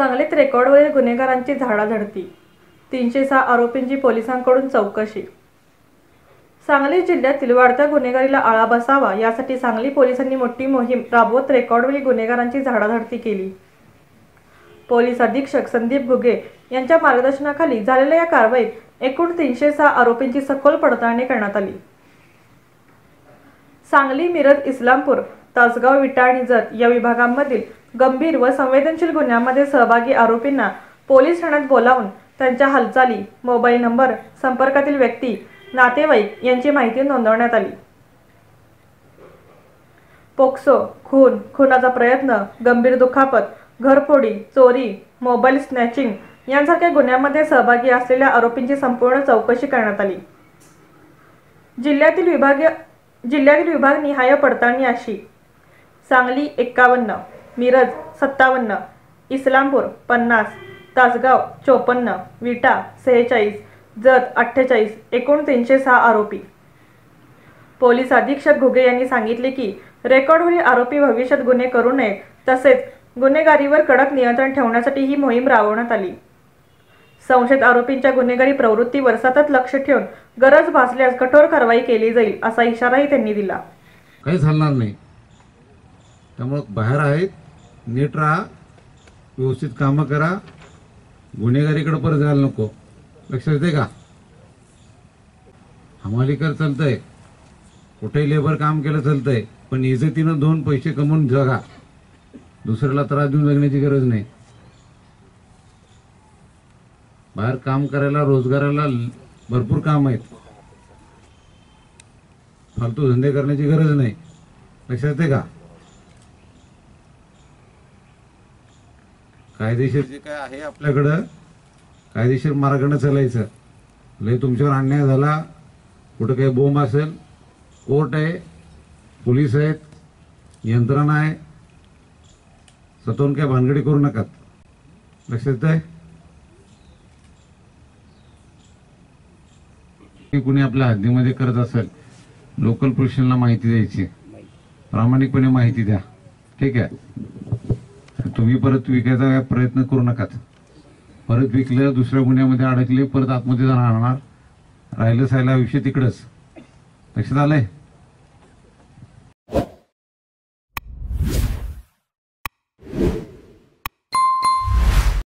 सांगलीत रेकॉर्डवरील गुन्हेगारांची झाडाझडती, 306 आरोपींची पोलिसांकडून चौकशी। सांगली जिल्ह्यातील वाढत्या गुन्हेगारीला आळा बसावा यासाठी सांगली पोलिसांनी मोठी मोहीम राबवत रेकॉर्डवरील गुन्हेगारांची झाडाझडती केली। पोलीस अधीक्षक संदीप घुगे यांच्या मार्गदर्शनाखाली झालेल्या या कारवाईत एकूण 306 आरोपींची सखोल पडताळणी करण्यात आली। सांगली, मिरज, इस्लामपूर, तासगाव, विटा आणि जत या विभागांमधील गंभीर व संवेदनशील गुन्ह्यांमध्ये सहभागी आरोपींना पोलीस ठाण्यात बोलावून त्यांच्या हालचाली, मोबाईल नंबर, संपर्कातील व्यक्ती, नातेवाईक यांची माहिती नोंदवण्यात आली। पोक्सो, खून, खुनाचा प्रयत्न, गंभीर दुखापत, घरफोडी, चोरी, मोबाईल स्नॅचिंग यांसारख्या गुन्ह्यांमध्ये सहभागी असलेल्या आरोपींची संपूर्ण चौकशी करण्यात आली। जिल्ह्यातील विभागनिहाय पडताळणी अशी: सांगली 51, मिरज 57, इस्लामपूर 50, तासगाव 54, विटा 46, जत 48, एकूण 306 आरोपी। पोलीस अधीक्षक घुगे यांनी सांगितले की रेकॉर्डवरील आरोपी भविष्यात गुन्हे करू नयेत, तसेच गुन्हेगारीवर कडक नियंत्रण ठेवण्यासाठी ही मोहीम राबवण्यात आली। संशयित आरोपींच्या गुन्हेगारी प्रवृत्तीवर सतत लक्ष ठेवून गरज भासल्यास कठोर कारवाई केली जाईल असा इशाराही त्यांनी दिला। काही चालणार नाही, त्यामुळे बाहेर आहेत, नीट राहा, व्यवस्थित कामं करा, गुन्हेगारीकडे परत जायला नको। लक्षात येते का? हमालीकर चालतंय, कुठेही लेबर काम केलं चालतंय, पण इज्जतीनं 2 पैसे कमवून जगा, दुसऱ्याला त्रास देऊन जगण्याची गरज नाही। बाहेर काम करायला, रोजगाराला भरपूर काम आहेत, फालतू धंदे करण्याची गरज नाही। लक्षात येते का? कायदेशीर जे काय आहे आपल्याकडं, कायदेशीर मार्गाने चालायचं। लय तुमच्यावर अन्याय झाला, कुठं काही बोंब असेल, कोर्ट आहे, पोलीस आहेत, यंत्रणा आहे, स्वतःहून काय भानगडी करू नका। लक्षात येतंय? कुणी आपल्या हद्दीमध्ये करत असेल, लोकल पोलिसांना माहिती द्यायची, प्रामाणिकपणे माहिती द्या, ठीक आहे? तुम्ही परत विकायचा प्रयत्न करू नका। परत विकलं, दुसऱ्या गुन्ह्यामध्ये अडकले, परत आतमध्ये जाणार, राहिलं सायला आयुष्य तिकडंच। लक्षात आलंय?